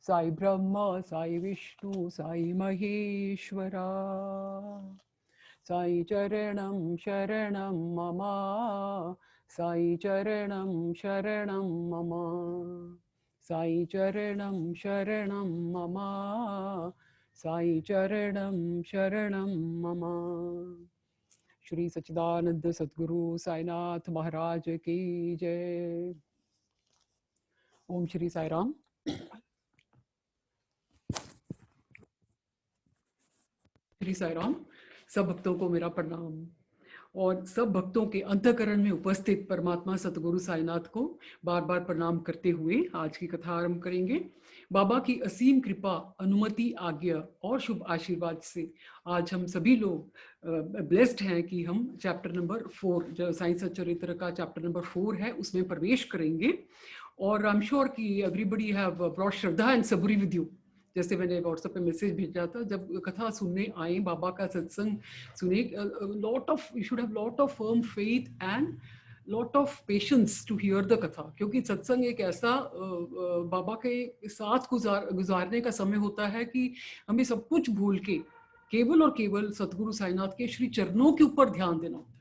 साई ब्रह्मा साई विष्णु साई महेश्वरा साई चरणं शरणं मम साई चरणं शरणं मम साई चरणं शरणं मम साई चरणं शरणं मम। श्री सच्चिदानंद सद्गुरु साईनाथ महाराज की जय। ओम श्री साई राम। श्री साई राम। सब भक्तों को मेरा प्रणाम और सब भक्तों के अंतःकरण में उपस्थित परमात्मा सतगुरु साईनाथ को बार बार प्रणाम करते हुए आज की कथा आरंभ करेंगे। बाबा की असीम कृपा, अनुमति, आज्ञा और शुभ आशीर्वाद से आज हम सभी लोग ब्लेस्ड हैं कि हम चैप्टर नंबर 4, जो साई सच्चरित्र का चैप्टर नंबर 4 है, उसमें प्रवेश करेंगे। और आई एम श्योर कि everybody have brought Shraddha and Saburi with you. जैसे मैंने व्हाट्सएप पे मैसेज भेजा था, जब कथा सुनने आए, बाबा का सत्संग सुने, lot of you should have lot of firm faith and lot of patience to hear the katha, क्योंकि सत्संग एक ऐसा बाबा के साथ गुजारने का समय होता है कि हमें सब कुछ भूल के केवल और केवल सतगुरु साईनाथ के श्री चरणों के ऊपर ध्यान देना होता है।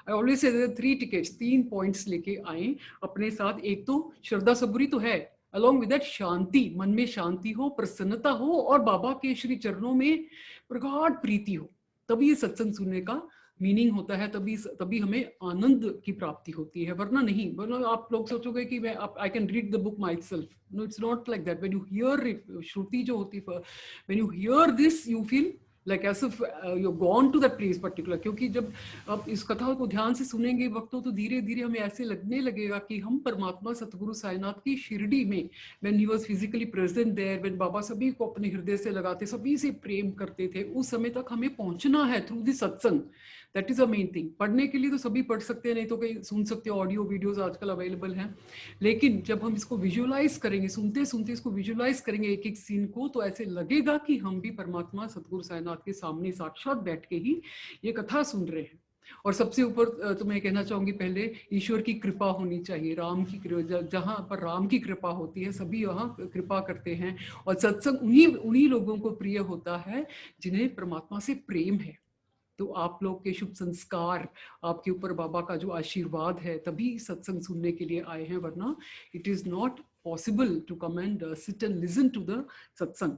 I always say 3 tickets, 3 points लेके आए अपने साथ। एक तो श्रद्धा सबूरी तो है, अलॉन्ग विद दैट शांति, मन में शांति हो, प्रसन्नता हो और बाबा के श्री चरणों में प्रगाढ़ प्रीति हो, तभी ये सत्संग सुनने का मीनिंग होता है, तभी हमें आनंद की प्राप्ति होती है, वरना नहीं। वरना आप लोग सोचोगे कि मैं I can read the book myself. No, it's not like that. When you hear Shruti जो होती है, when you hear this you feel like as if you're gone to that place particular। क्योंकि जब आप इस कथा को ध्यान से सुनेंगे वक्तों, तो धीरे धीरे हमें ऐसे लगने लगेगा कि हम परमात्मा सतगुरु साईनाथ की शिरडी में, when he was physically present there, when बाबा सभी को अपने हृदय से लगाते, सभी से प्रेम करते थे, उस समय तक हमें पहुंचना है थ्रू दिस सत्संग। That is a main thing. पढ़ने के लिए तो सभी पढ़ सकते हैं, नहीं तो कहीं सुन सकते हो, ऑडियो वीडियोस आजकल अवेलेबल हैं। लेकिन जब हम इसको विजुअलाइज करेंगे, सुनते सुनते इसको विजुअलाइज करेंगे एक एक सीन को, तो ऐसे लगेगा कि हम भी परमात्मा सतगुरु साईनाथ के सामने साक्षात बैठ के ही ये कथा सुन रहे हैं। और सबसे ऊपर तो मैं कहना चाहूंगी, पहले ईश्वर की कृपा होनी चाहिए, राम की कृपा। जहां पर राम की कृपा होती है, सभी वहां कृपा करते हैं। और सत्संग उन्हीं लोगों को प्रिय होता है जिन्हें परमात्मा से प्रेम है। तो आप लोग के शुभ संस्कार, आपके ऊपर बाबा का जो आशीर्वाद है, तभी सत्संग सुनने के लिए आए हैं, वरना it is not possible to come and sit and listen to the satsang.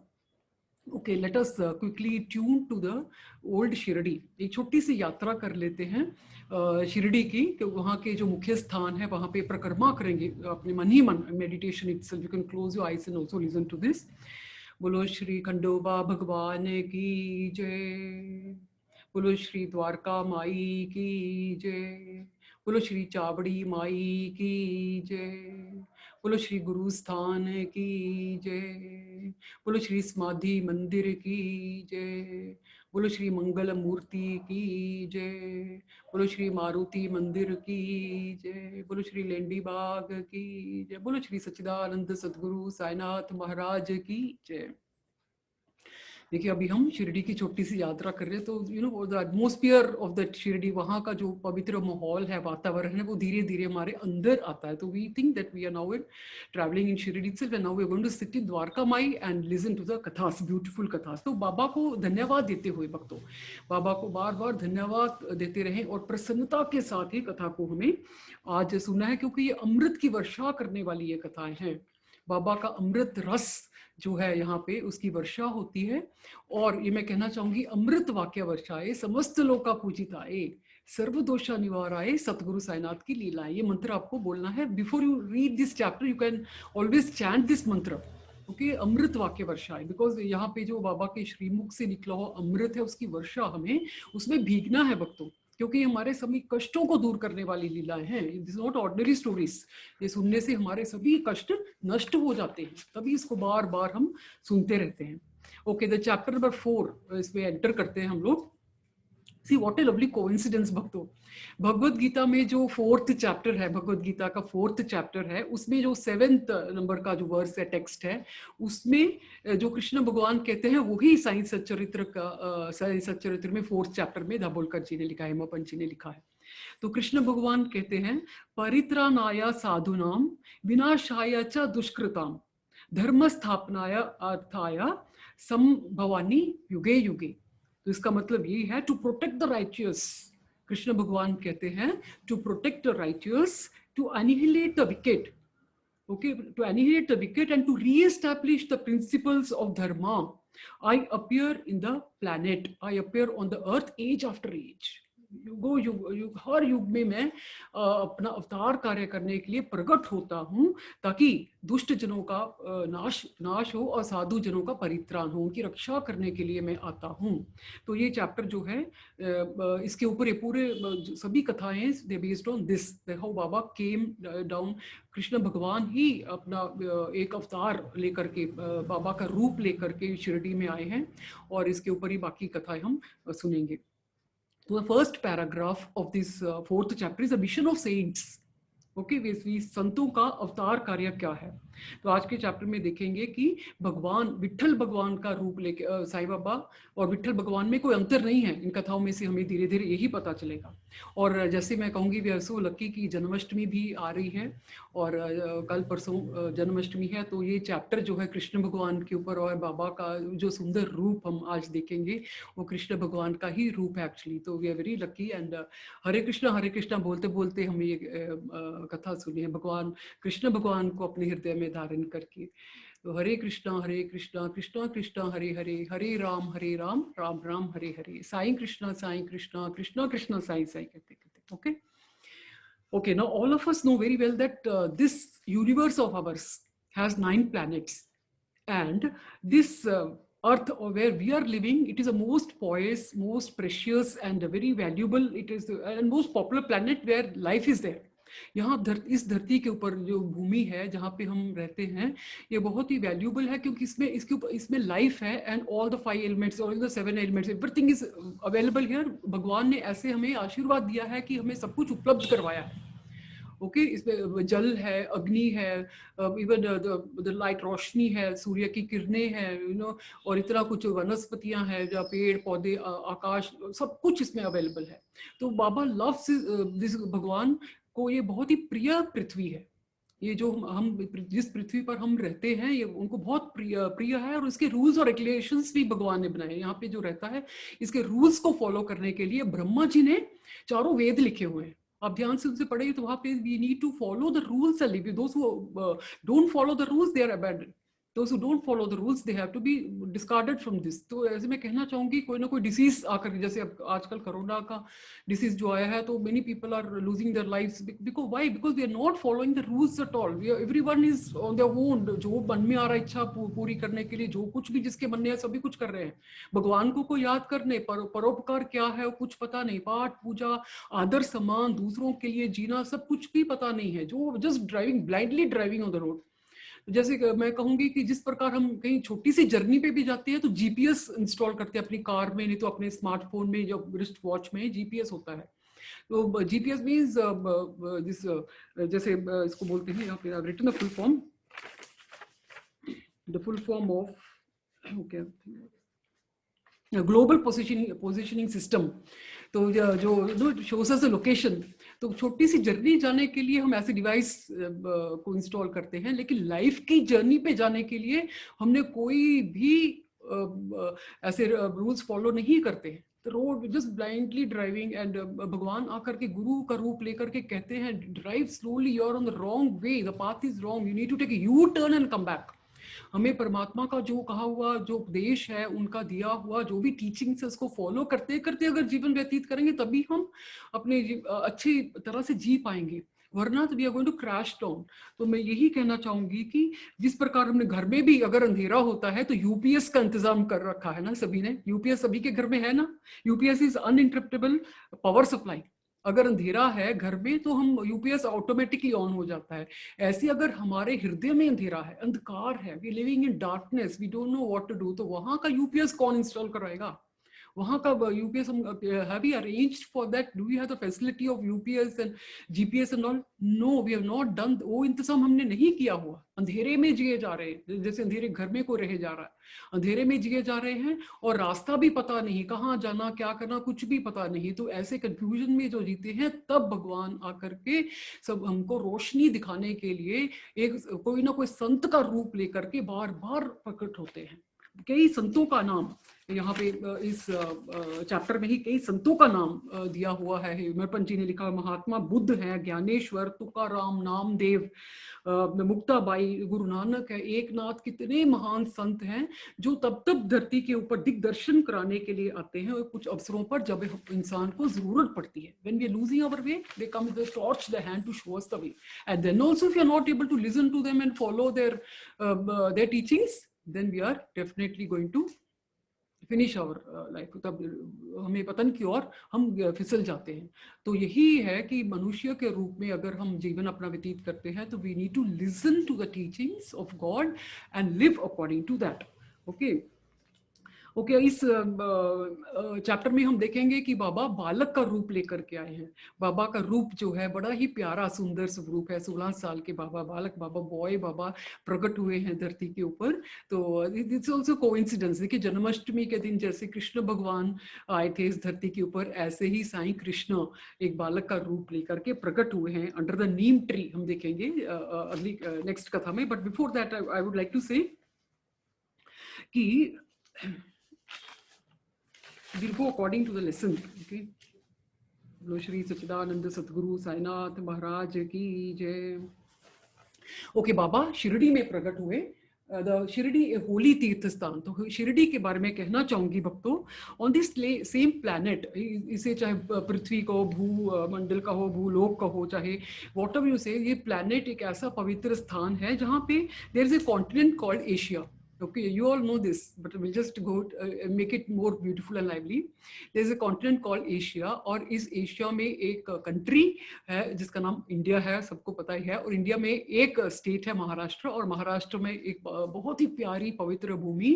Okay, let us quickly tune to the old Shirdi. एक छोटी सी यात्रा कर लेते हैं शिरडी की, कि वहाँ के जो मुख्य स्थान है वहाँ पे परिक्रमा करेंगे अपने मन ही मन, meditation itself. You can close your eyes and also listen to this. बोलो श्री खंडोबा भगवान की जय। बोलो श्री द्वारका माई की जय। बोलो श्री चावड़ी माई की जय। बोलो श्री गुरु स्थान की जय। बोलो श्री समाधि मंदिर की जय। बोलो श्री मंगल मूर्ति की जय। बोलो श्री मारुति मंदिर की जय। बोलो श्री लेंडी बाग की जय। बोलो श्री सच्चिदानंद सद्गुरु साईनाथ महाराज की जय। देखिए, अभी हम शिरडी की छोटी सी यात्रा कर रहे हैं, तो you know the atmosphere of that Shirdi, वहाँ का जो पवित्र माहौल है, वातावरण है, वो धीरे धीरे हमारे अंदर आता है। तो we think that we are now in traveling in Shirdi itself, and now we are going to sit in Dwarka Mai and listen to the kathas, beautiful kathas. तो बाबा को धन्यवाद देते हुए भक्तों, बाबा को बार बार धन्यवाद देते रहें और प्रसन्नता के साथ ही कथा को हमें आज सुनना है, क्योंकि ये अमृत की वर्षा करने वाली ये कथाएं हैं। बाबा का अमृत रस जो है यहाँ पे, उसकी वर्षा होती है। और ये मैं कहना चाहूंगी, अमृत वाक्य वर्षाए समस्त लोका पूजिताए, सर्वदोषा निवाराए, सतगुरु साईनाथ की लीलाएं। ये मंत्र आपको बोलना है before you read this chapter. You can always chant this मंत्र, ओके। अमृत वाक्य वर्षाए, बिकॉज यहाँ पे जो बाबा के श्रीमुख से निकला हुआ अमृत है, उसकी वर्षा हमें उसमें भीगना है भक्तों, क्योंकि हमारे सभी कष्टों को दूर करने वाली लीलाएं हैं। It is not ordinary stories. ये सुनने से हमारे सभी कष्ट नष्ट हो जाते हैं, तभी इसको बार बार हम सुनते रहते हैं। ओके, द चैप्टर नंबर 4 इसमें एंटर करते हैं हम लोग। See what A lovely coincidence भक्तों, भगवत गीता में जो 4th चैप्टर है, भगवत गीता का 4th चैप्टर है, उसमें जो 7th नंबर का जो वर्स है, टेक्स्ट है, उसमें जो कृष्ण भगवान कहते हैं वही साई सच्चरित्र में 4th चैप्टर में दाभोलकर जी ने लिखा है, हेमापंत जी ने लिखा है। तो कृष्ण भगवान कहते हैं, परित्राणाय साधुनाम विनाशाय च दुष्कृताम धर्म स्थापनाया अर्थाय संभवानी युगे युगे। तो इसका मतलब ये है to protect the righteous. Krishna भगवान कहते हैं to protect the righteous, to annihilate the wicked, okay, to annihilate the wicked and to re-establish the principles of dharma. I appear in the planet, I appear on the earth age after age. हर युग में मैं अपना अवतार कार्य करने के लिए प्रकट होता हूँ, ताकि दुष्ट जनों का नाश हो और साधु जनों का परित्राण हो, उनकी रक्षा करने के लिए मैं आता हूँ। तो ये चैप्टर जो है इसके ऊपर ये पूरे सभी कथाएं they based on this, how Baba came down. Krishna भगवान ही अपना एक अवतार लेकर के, बाबा का रूप लेकर के शिरडी में आए हैं, और इसके ऊपर ही बाकी कथाएं हम सुनेंगे। So the first paragraph of this fourth chapter is a mission of saints. Okay, संतों का अवतार कार्य क्या है। तो आज के चैप्टर में देखेंगे कि भगवान विट्ठल भगवान का रूप लेके साईं बाबा और विट्ठल भगवान में कोई अंतर नहीं है। इन कथाओं में से हमें धीरे धीरे यही पता चलेगा। और जैसे मैं कहूँगी वी आर सो लकी कि जन्माष्टमी भी आ रही है, और कल परसों जन्माष्टमी है, तो ये चैप्टर जो है कृष्ण भगवान के ऊपर और बाबा का जो सुंदर रूप हम आज देखेंगे वो कृष्ण भगवान का ही रूप है एक्चुअली। तो we are very lucky. And Hare Krishna बोलते बोलते हम ये कथा सुनी है भगवान कृष्ण भगवान को अपने हृदय में धारण करके। तो हरे कृष्णा कृष्णा कृष्णा हरे हरे, हरे राम राम राम हरे हरे, साईं कृष्णा कृष्णा कृष्णा साईं साईं कहते कहते। Okay, now all of us know very well that this universe of ours has 9 planets, and this earth where we are living, it is a most poised, most precious and very valuable, it is and most popular planet where life is there. यहाँ इस धरती के ऊपर जो भूमि है जहाँ पे हम रहते हैं, ये बहुत ही वैल्यूबल है, क्योंकि इसमें इसके ऊपर इसमें लाइफ है, and all the 5 elements, all the 7 elements, everything is available here. भगवान ने ऐसे हमें आशीर्वाद दिया है कि हमें सब कुछ उपलब्ध करवाया है। ओके, इसमें जल है, अग्नि है, इवन द लाइट रोशनी है, सूर्य की किरणें हैं, यू नो, और इतना कुछ वनस्पतियां हैं, जो पेड़ पौधे, आकाश, सब कुछ इसमें अवेलेबल है। तो बाबा लव्स दिस, भगवान को ये बहुत ही प्रिय पृथ्वी है। ये जो हम जिस पृथ्वी पर हम रहते हैं, ये उनको बहुत प्रिय है, और इसके रूल्स और रेगुलेशंस भी भगवान ने बनाए। यहाँ पे जो रहता है, इसके रूल्स को फॉलो करने के लिए ब्रह्मा जी ने 4 वेद लिखे हुए हैं। आप ध्यान से उनसे पढ़ेंगे तो वहां पे we need to follow the rules and live. Those who don't follow the rules they are abandoned, those who don't follow the rules they have to be discarded from this. तो ऐसे मैं कहना चाहूंगी, कोई ना कोई डिसीज आकर, जैसे अब आजकल कोरोना का डिसीज जो आया है, तो many people are losing their lives because why, because we are not following the rules at all. Everyone is on their own, जो मन में आ रहा है इच्छा पूरी करने के लिए, जो कुछ भी जिसके मन में है सभी कुछ कर रहे हैं। भगवान को याद करने, परोपकार क्या है कुछ पता नहीं, पाठ पूजा, आदर सम्मान, दूसरों के लिए जीना, सब कुछ भी पता नहीं है। जो just driving, blindly driving on the road. जैसे मैं कहूंगी कि जिस प्रकार हम कहीं छोटी सी जर्नी पे भी जाते हैं तो जीपीएस इंस्टॉल करते हैं अपनी कार में, नहीं तो अपने स्मार्टफोन में, जो रिस्ट वॉच में जीपीएस होता है। तो जीपीएस मींस दिस, जैसे इसको बोलते हैं यहाँ पे written the full form of okay global positioning system. तो जो शोस अस लोकेशन, तो छोटी सी जर्नी जाने के लिए हम ऐसे डिवाइस को इंस्टॉल करते हैं, लेकिन लाइफ की जर्नी पे जाने के लिए हमने कोई भी ऐसे रूल्स फॉलो नहीं करते हैं। तो road just blindly driving, and भगवान आकर के गुरु का रूप लेकर के कहते हैं drive slowly, you are on the wrong way, the path is wrong, you need to take a U turn and come back. हमें परमात्मा का जो कहा हुआ, जो उपदेश है, उनका दिया हुआ जो भी टीचिंग्स है, उसको फॉलो करते करते अगर जीवन व्यतीत करेंगे, तभी हम अपने अच्छी तरह से जी पाएंगे, वरना तो we are going to crash down. तो मैं यही कहना चाहूंगी कि जिस प्रकार हमने घर में भी अगर अंधेरा होता है तो यूपीएस का इंतजाम कर रखा है ना सभी ने, यूपीएस सभी के घर में है ना। UPS is uninterruptible power supply. अगर अंधेरा है घर में तो हम यूपीएस ऑटोमेटिकली ऑन हो जाता है। ऐसे अगर हमारे हृदय में अंधेरा है, अंधकार है, we living in darkness, we don't know what to do, तो वहां का यूपीएस कौन इंस्टॉल कराएगा? वहाँ का यूपीएस हम have you arranged for that? Do you have the facility of UPS and GPS and all? No, we have not done. वो इंतजाम हमने नहीं किया हुआ। अंधेरे में जिए जा रहे हैं, जैसे अंधेरे घर में कोई रहे जा रहा है, अंधेरे में जिए जा रहे हैं और रास्ता भी पता नहीं, कहाँ जाना क्या करना कुछ भी पता नहीं। तो ऐसे कंफ्यूजन में जो जीते हैं, तब भगवान आकर के सब हमको रोशनी दिखाने के लिए एक कोई ना कोई संत का रूप लेकर के बार बार प्रकट होते हैं। कई संतों का नाम यहाँ पे इस चैप्टर में ही कई संतों का नाम दिया हुआ है। हेमरपंत जी ने लिखा, महात्मा बुद्ध है, ज्ञानेश्वर, तुकाराम, नामदेव, मुक्ताबाई, गुरु नानक है, एक नाथ, कितने महान संत हैं जो तब तब धरती के ऊपर दिग्दर्शन कराने के लिए आते हैं। और कुछ अवसरों पर जब इंसान को जरूरत पड़ती है, when we are losing our way, they come with a torch the hand to show us the way. And then also if you are not able to listen to them and follow their teachings, then we are definitely going to finish our life. तब हमें पतन की ओर हम फिसल जाते हैं। तो यही है कि मनुष्य के रूप में अगर हम जीवन अपना व्यतीत करते हैं तो we need to listen to the teachings of God and live according to that. Okay, इस चैप्टर में हम देखेंगे कि बाबा बालक का रूप लेकर के आए हैं। बाबा का रूप जो है बड़ा ही प्यारा सुंदर स्वरूप है। 16 साल के बाबा, बालक बाबा, बॉय बाबा प्रकट हुए हैं धरती के ऊपर। तो इट्स ऑल्सो कोइंसिडेंस है कि जन्माष्टमी के दिन जैसे कृष्ण भगवान आए थे इस धरती के ऊपर, ऐसे ही साईं कृष्ण एक बालक का रूप लेकर के प्रकट हुए हैं अंडर द नीम ट्री। हम देखेंगे अगली नेक्स्ट कथा में। But before that I would like to say कि we'll go according to the lesson. Okay, बोलो श्री सच्चिदानंद सतगुरु साईनाथ महाराज की जय। ओके, बाबा शिरडी में प्रकट हुए। द शिरडी ए होली तीर्थ स्थान। तो शिरडी के बारे में कहना चाहूंगी भक्तों, ऑन दिस सेम प्लैनेट, इसे चाहे पृथ्वी का हो, भू मंडल का हो, भूलोक का हो, चाहे वॉट एवर यू से, ये प्लैनेट एक ऐसा पवित्र स्थान है जहाँ पे there is a continent called Asia. Okay, you all know this, but we'll just go make it more beautiful and lively. There is a continent called Asia, और इस एशिया में एक कंट्री है जिसका नाम इंडिया है, सबको पता ही है। और इंडिया में एक स्टेट है महाराष्ट्र, और महाराष्ट्र में एक बहुत ही प्यारी पवित्र भूमि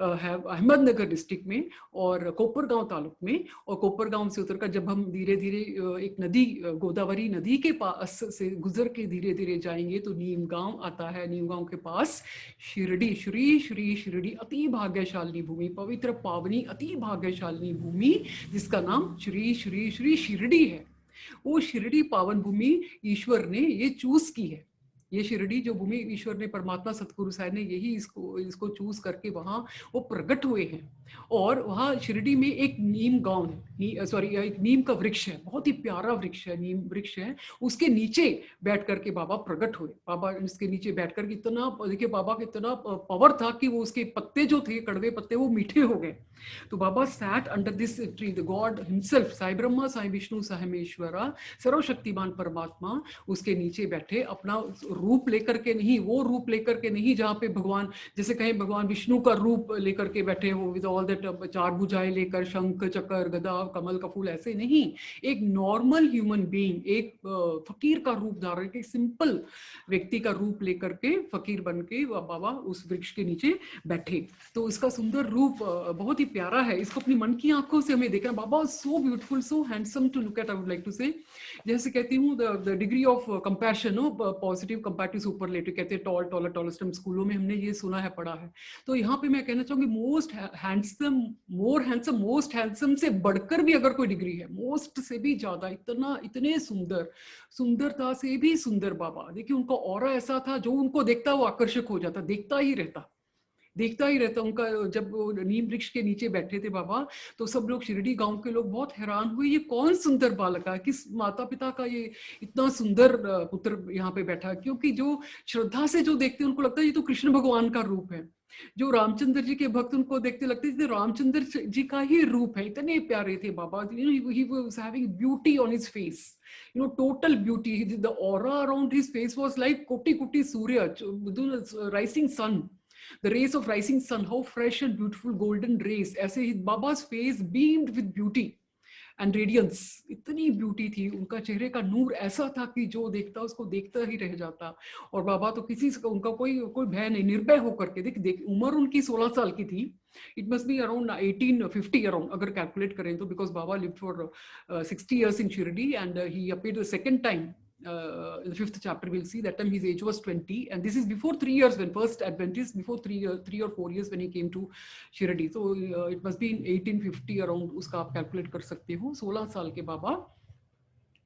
है अहमदनगर डिस्ट्रिक्ट में और कोपरगांव तालुक में। और कोपरगांव से उतरकर जब हम धीरे धीरे एक नदी, गोदावरी नदी के पास से गुजर के धीरे धीरे जाएंगे तो नीम गांव आता है। नीम गांव के पास शिरडी, श्री श्री शिरडी, अति भाग्यशाली भूमि, पवित्र पावनी अति भाग्यशाली भूमि जिसका नाम श्री श्री श्री शिरडी है। वो शिरडी पावन भूमि ईश्वर ने ये चूज की है। ये शिरडी जो भूमि ईश्वर ने, परमात्मा सतगुरु साहब ने यही इसको चूज करके वहां वो प्रकट हुए हैं। और वहाँ शिरडी में एक नीम गांव है, सॉरी एक नीम का वृक्ष है, बहुत ही प्यारा वृक्ष है, नीम वृक्ष है। उसके नीचे बैठ करके बाबा प्रकट हुए। बाबा इसके नीचे बैठ करके इतना, देखिए बाबा का इतना पावर था कि वो उसके पत्ते जो थे, कड़वे पत्ते, वो मीठे हो गए। तो Baba sat under this tree, the god himself, Sai Brahma, Sai Vishnu, Sai Maheshwara, सर्वशक्तिमान परमात्मा उसके नीचे बैठे। अपना रूप लेकर के नहीं, वो रूप लेकर के नहीं जहाँ पे भगवान, जैसे कहें भगवान विष्णु का रूप लेकर के बैठे हो विद ऑल दैट, चार भुजाएं लेकर, शंख चक्र गदा कमल का फूल, ऐसे नहीं। एक नॉर्मल ह्यूमन बीइंग, एक फकीर का रूप धारण के, सिंपल व्यक्ति का रूप लेकर के फकीर बन के बाबा उस वृक्ष के नीचे बैठे। तो इसका सुंदर रूप बहुत ही प्यारा है। इसको अपनी मन की आंखों से हमें देखना। Baba so beautiful, so handsome to look at, I would like to say. जैसे कहती हूँ the degree of compassion, positive comparative superlative कहते हैं, टॉल टॉलर टॉलेस्ट, स्कूलों में हमने ये सुना है, पढ़ा है। तो यहाँ पे मैं कहना चाहूंगी मोस्ट हैंडसम, मोर हैंडसम, मोस्ट हैंडसम से बढ़कर भी अगर कोई डिग्री है, मोस्ट से भी ज्यादा, इतना, इतने सुंदर, सुंदरता से भी सुंदर बाबा। देखिए उनका ऑरा ऐसा था, जो उनको देखता वो आकर्षक हो जाता, देखता ही रहता, देखता ही रहता। उनका जब वो नीम वृक्ष के नीचे बैठे थे बाबा, तो सब लोग, शिरडी गांव के लोग बहुत हैरान हुए, ये कौन सुंदर बालक है, किस माता पिता का ये इतना सुंदर पुत्र यहाँ पे बैठा। क्योंकि जो श्रद्धा से जो देखते हैं उनको लगता है ये तो कृष्ण भगवान का रूप है। जो रामचंद्र जी के भक्त उनको देखते लगते थे रामचंद्र जी का ही रूप है। इतने प्यारे थे बाबा, he was having beauty on his face, total beauty. The aura around his face was like koti koti surya, rising sun, the rays of rising sun, how fresh and beautiful golden rays. ऐसे ही Baba's face beamed with beauty. And radiance, इतनी beauty थी, उनका चेहरे का नूर ऐसा था कि जो देखता उसको देखता ही रह जाता। और बाबा तो किसी से उनका कोई कोई भय नहीं, निर्भय होकर के, देख उम्र उनकी 16 साल की थी, it must be around 1850 around अगर कैलकुलेट करें तो, because Baba lived for 60 years in Shirdi, and he appeared the second time. In the 5th chapter we'll see that time his age was 20, and this is before 3 years when first Adventist, before 3 or 4 years when he came to Shirdi. So it must be in 1850 around, उसका आप calculate कर सकते हो। 16 साल के बाबा,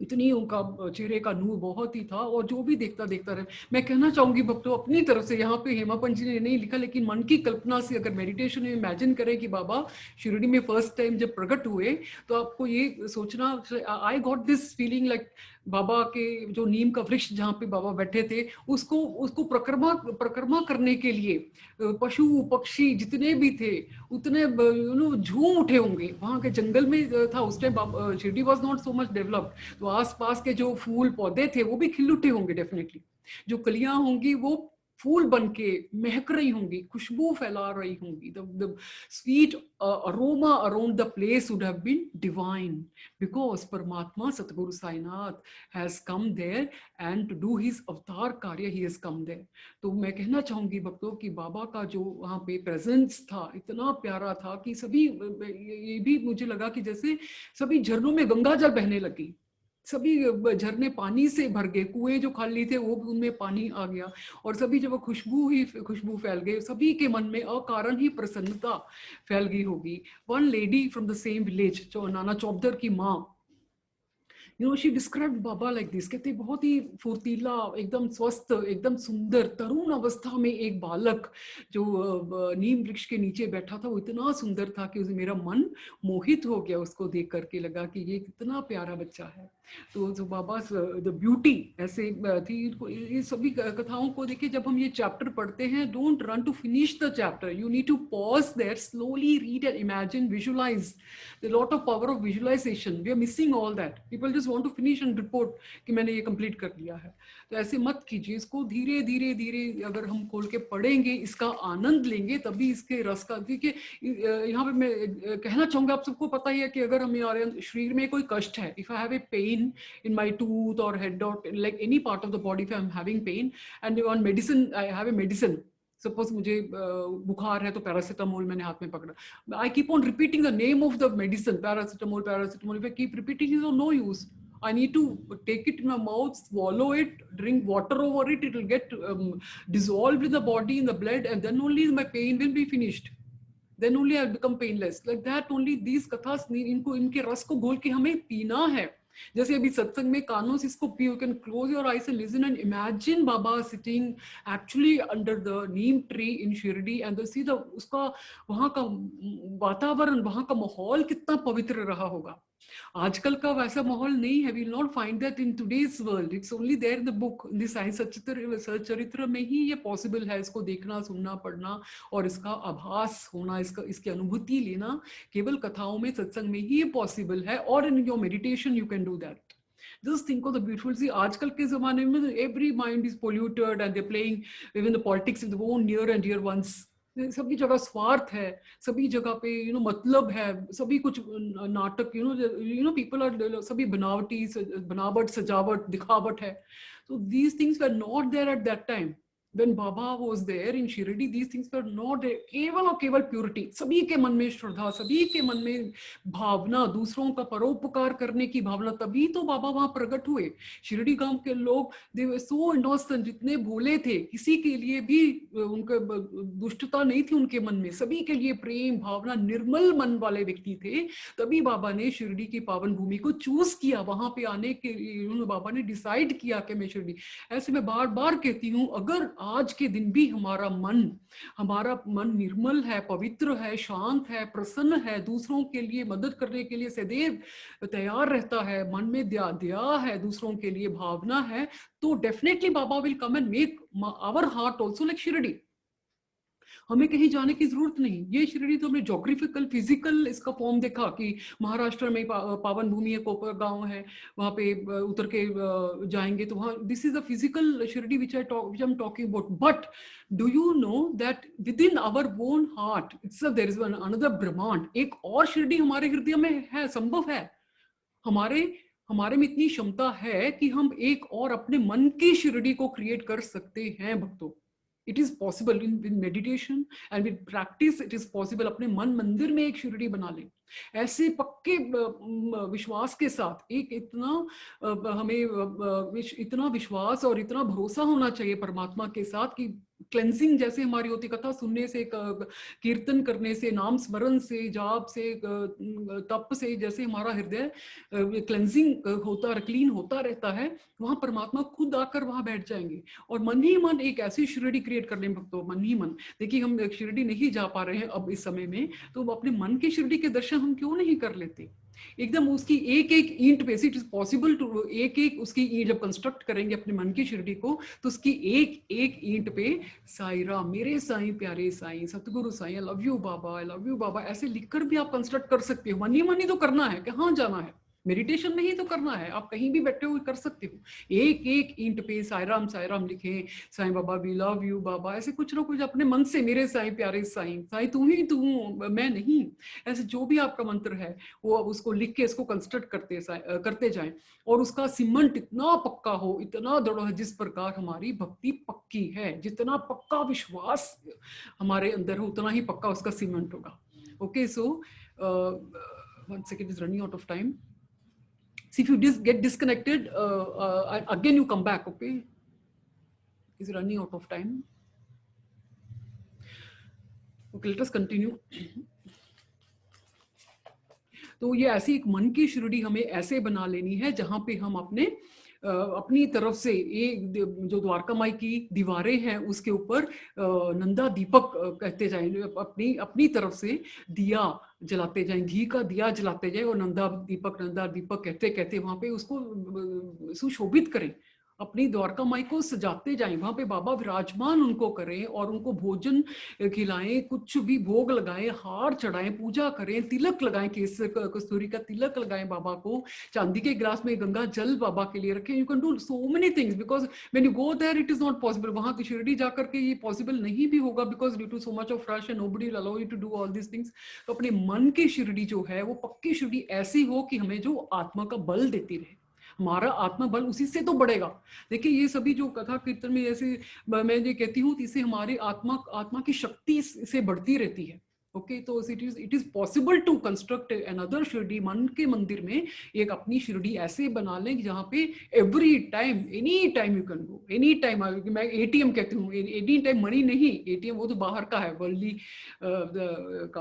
इतनी उनका चेहरे का नूर बहुत ही था, और जो भी देखता देखता रहे। मैं कहना चाहूंगी भक्तों अपनी तरफ से, यहाँ पे हेमा पंत जी ने नहीं लिखा, लेकिन मन की कल्पना से अगर मेडिटेशन में इमेजिन करें कि बाबा शिरडी में फर्स्ट टाइम जब प्रकट हुए, तो आपको ये सोचना, I got this feeling like Baba के जो नीम का वृक्ष जहाँ पे बाबा बैठे थे, उसको परिक्रमा करने के लिए पशु पक्षी जितने भी थे उतने झूम उठे होंगे। वहां के जंगल में था उस time, Shirdi was not so much developed, तो आसपास के जो फूल पौधे थे वो भी खिल उठे होंगे डेफिनेटली। जो कलियां होंगी वो फूल बनके महक रही होंगी, खुशबू फैला रही होंगी। the sweet aroma around the place would have been divine, because Paramatma Satguru Sainath has come there, and to do his avatar कार्य he has come there. तो मैं कहना चाहूंगी भक्तों कि बाबा का जो वहाँ पे प्रेजेंस था इतना प्यारा था कि सभी, ये भी मुझे लगा कि जैसे सभी झरनों में गंगा जल बहने लगी, सभी झरने पानी से भर गए, कुएं जो खाली थे वो उनमें पानी आ गया, और सभी जब खुशबू फैल गई, सभी के मन में अकारण ही प्रसन्नता फैल गई होगी। One lady from the same village, जो नाना चौधर की माँ, she described Baba like this, कहते बहुत ही फुर्तीला, एकदम स्वस्थ, एकदम सुंदर, तरुण अवस्था में एक बालक जो नीम वृक्ष के नीचे बैठा था, वो इतना सुंदर था कि मेरा मन मोहित हो गया, उसको देख करके लगा कि ये कितना प्यारा बच्चा है। तो जो बाबा द ब्यूटी ऐसे थी, ये सभी कथाओं को देखिए, जब हम ये चैप्टर पढ़ते हैं, don't run to finish the chapter, you need to pause there, slowly read and imagine, visualize, the lot of power of visualization, we are missing all that, people just want to finish and report कि मैंने ये complete कर लिया है। तो ऐसे मत कीजिए, इसको धीरे धीरे धीरे अगर हम खोल के पढ़ेंगे, इसका आनंद लेंगे, तभी इसके रस का, देखिए यहाँ पे मैं कहना चाहूंगा, आप सबको पता ही है कि अगर हमारे शरीर में कोई कष्ट है, if I have a pain in my tooth or head or like any part of the body, if I'm having pain and on medicine, I have a medicine, suppose मुझे बुखार है तो पैरासिटामोल मैंने हाथ में पकड़ा, I keep on repeating the name of the medicine, paracetamol, if I keep repeating it, is no use. I need to take it in my mouth, swallow it, drink water over it, it will get dissolved in the body, in the blood, and then only my pain will be finished. Then only I'll become painless. Like that only these kathas, इनके रस को घोल के हमें पीना है। जैसे अभी सत्संग में कानों से इसको पियो, can close your eyes and listen and imagine Baba sitting actually under the Neem tree in Shirdi, and see the उसका वहाँ का वातावरण, वहाँ का माहौल कितना पवित्र रहा होगा। आजकल का वैसा माहौल नहीं है, will not find that in today's world, it's only there in the book, in the science Satcharitra में ही ये पॉसिबल है, इसको देखना, सुनना, पढ़ना और इसका आभास होना, इसकी अनुभूति लेना केवल कथाओं में, सत्संग में ही ये पॉसिबल है, और in your meditation you can do that. Just think of the beautiful. See, आजकल के ज़माने में every mind is polluted and they're playing even the politics with their own near and dear ones. सभी जगह स्वार्थ है, सभी जगह पे मतलब है, सभी कुछ नाटक, people are, सभी बनावट, सजावट, दिखावट है. So these things were not there at that time. When Baba was there in Shirdi, these things were not there. केवल और केवल प्योरिटी, सभी के मन में श्रद्धा, सभी के मन में भावना, दूसरों का परोपकार करने की भावना, तभी तो बाबा वहां प्रकट हुए। शिरडी गांव के लोग दे वर सो इनोसेंट, जितने भोले थे, किसी के लिए भी उनका दुष्टता नहीं थी उनके मन में, सभी के लिए प्रेम भावना, निर्मल मन वाले व्यक्ति थे। तभी बाबा ने शिरडी की पावन भूमि को चूज किया, वहां पे आने के लिए बाबा ने डिसाइड किया कि मैं शिरडी। ऐसे मैं बार बार कहती हूँ, अगर आज के दिन भी हमारा मन निर्मल है, पवित्र है, शांत है, प्रसन्न है, दूसरों के लिए मदद करने के लिए सदैव तैयार रहता है, मन में दया है, दूसरों के लिए भावना है, तो definitely Baba will come and make our heart also like Shirdi. हमें कहीं जाने की जरूरत नहीं। ये शिरडी तो हमने जोग्राफिकल, फिजिकल इसका फॉर्म देखा कि महाराष्ट्र में पावन भूमि है, कोपर गांव है, वहां पे उतर के जाएंगे तो वहां, this is the physical Shirdi which I am talking about. But do you know that within our own heart it's there is another ब्रह्मांड, एक और शिरडी हमारे हृदय में है, संभव है। हमारे हमारे में इतनी क्षमता है कि हम एक और अपने मन की शिरडी को क्रिएट कर सकते हैं भक्तों। It is possible in meditation and with practice, it is possible. अपने मन मंदिर में एक शिरडी बना लें, ऐसे पक्के विश्वास के साथ। एक हमें इतना विश्वास और इतना भरोसा होना चाहिए परमात्मा के साथ कि क्लेंजिंग जैसे हमारी होती, कथा सुनने से, कीर्तन करने से, नाम स्मरण से, जाप से, तप से, जैसे हमारा हृदय क्लेंजिंग होता, क्लीन होता रहता है, वहां परमात्मा खुद आकर वहां बैठ जाएंगे। और मन ही मन एक ऐसी शिरडी क्रिएट कर लें भक्तों, मन ही मन। देखिए हम शिरडी नहीं जा पा रहे हैं अब इस समय में, तो अपने मन की शिरडी के दर्शन हम क्यों नहीं कर लेते? एकदम उसकी एक एक ईंट पे, इट इज पॉसिबल टू, एक एक उसकी ईंट जब कंस्ट्रक्ट करेंगे अपने मन की शिरडी को, तो उसकी एक एक ईंट पे साईं राम, मेरे साईं, प्यारे साईं, सतगुरु Sai, I love you Baba, I love you Baba, ऐसे लिखकर भी आप कंस्ट्रक्ट कर सकते हो। मन ही तो करना है, कहाँ जाना है, मेडिटेशन में ही तो करना है, आप कहीं भी बैठे हुए कर सकते हो। एक एक ईंट पे साईं राम लिखें, Sai Baba we love you Baba, ऐसे कुछ ना कुछ अपने मन से, मेरे साईं, प्यारे साईं, साईं तू ही तू, मैं नहीं, ऐसे जो भी आपका मंत्र है वो अब उसको लिख के इसको कंस्ट्रक्ट करते जाएं। और उसका सीमेंट इतना पक्का हो, इतना दृढ़ हो, जिस प्रकार हमारी भक्ति पक्की है, जितना पक्का विश्वास हमारे अंदर हो, उतना ही पक्का उसका सीमेंट होगा। Okay, so 1 second is running out of time. See, if you get disconnected, again you come back, okay? Is running out of time. Okay, let us continue. तो ये ऐसी एक मन की शिरडी हमें ऐसे बना लेनी है जहां पे हम अपनी तरफ से एक जो द्वारका माई की दीवारें हैं उसके ऊपर नंदा दीपक कहते जाएं, अपनी तरफ से दिया जलाते जाएं, घी का दिया जलाते जाएं, और नंदा दीपक कहते कहते वहां पे उसको सुशोभित करें, अपनी द्वारका माई को सजाते जाएं, वहां पे बाबा विराजमान उनको करें और उनको भोजन खिलाएं, कुछ भी भोग लगाएं, हार चढ़ाएं, पूजा करें, तिलक लगाएं, केसर कस्तूरी का तिलक लगाएं बाबा को, चांदी के गिलास में गंगा जल बाबा के लिए रखें। You can do so many things, because when you go there it is not possible. वहां की शिरडी जाकर के ये पॉसिबल नहीं भी होगा, because due to so much of rush and nobody will allow you to do all this things. तो अपने मन की शिरडी जो है वो पक्की शिरडी ऐसी हो कि हमें जो आत्मा का बल देती रहे, हमारा आत्मा बल उसी से तो बढ़ेगा। देखिए ये सभी जो कथा कीर्तन में जैसे मैं ये कहती हूँ, इससे हमारी आत्मा की शक्ति से बढ़ती रहती है। ओके, तो it is possible to construct another Shirdi. मन के मंदिर में एक अपनी शिरडी ऐसे बना लें जहाँ पे every time, any time you can go, any time. मैं एटीएम कहती हूँ, एनी टाइम मनी नहीं, एटीएम वो तो बाहर का है, वर्ल्डली का।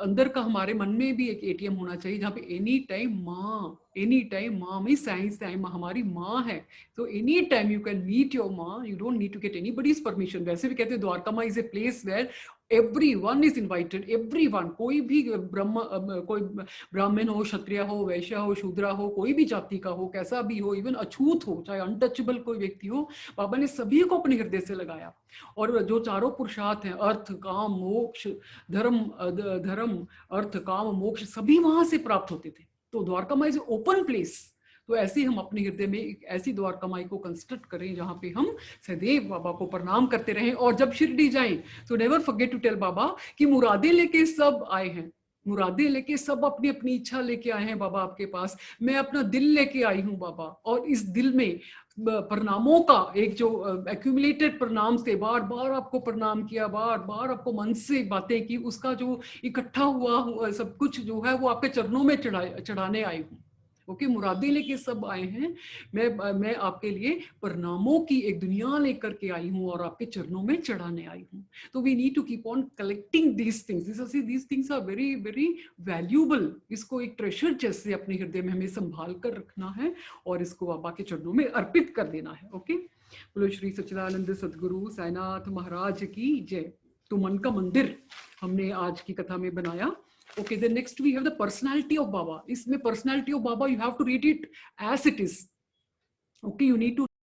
अंदर का हमारे मन में भी एक एटीएम होना चाहिए जहाँ पे एनी टाइम माँ में साइंस टाइम हमारी माँ है, तो any time you can meet your maa, you don't need to get anybody's permission. वैसे भी कहते हैं Dwarka maa is a place where everyone is invited, everyone, कोई भी कोई ब्राह्मण हो, क्षत्रिय हो, वैश्य हो, शूद्रा हो, कोई भी जाति का हो, कैसा भी हो, इवन अछूत हो, चाहे अनटचेबल कोई व्यक्ति हो, बाबा ने सभी को अपने हृदय से लगाया। और जो चारों पुरुषार्थ हैं, अर्थ काम मोक्ष, धर्म अर्थ काम मोक्ष, सभी वहां से प्राप्त होते थे। तो द्वारका माई इज ओपन प्लेस। तो ऐसे हम अपने हृदय में एक ऐसी द्वारका माई को कंस्ट्रक्ट करें जहां पे हम सदैव बाबा को प्रणाम करते रहें। और जब शिरडी जाएं तो नेवर फॉरगेट टू टेल बाबा कि मुरादे लेके सब आए हैं, मुरादे लेके सब अपनी अपनी इच्छा लेके आए हैं बाबा आपके पास। मैं अपना दिल लेके आई हूँ बाबा, और इस दिल में प्रणामों का एक जो एक्यूमुलेटेड प्रणाम से बार बार आपको प्रणाम किया, बार बार आपको मन से बातें की, उसका जो इकट्ठा हुआ सब कुछ जो है वो आपके चरणों में चढ़ाने आई हूँ। ओके, मुरादे लेके सब आए हैं, मैं आपके लिए प्रणामों की एक दुनिया लेकर के आई हूँ और आपके चरणों में चढ़ाने आई हूँ। तो we need to keep on collecting these things, these things are very very valuable. इसको एक ट्रेजर जैसे अपने हृदय में हमें संभाल कर रखना है और इसको बाबा के चरणों में अर्पित कर देना है। ओके, बोलो श्री सच्चिदानंद सदगुरु साईनाथ महाराज की जय। तो मन का मंदिर हमने आज की कथा में बनाया। Okay, then next we have the personality of Baba. इसमें personality of Baba, you have to read it as it is. Okay, you need to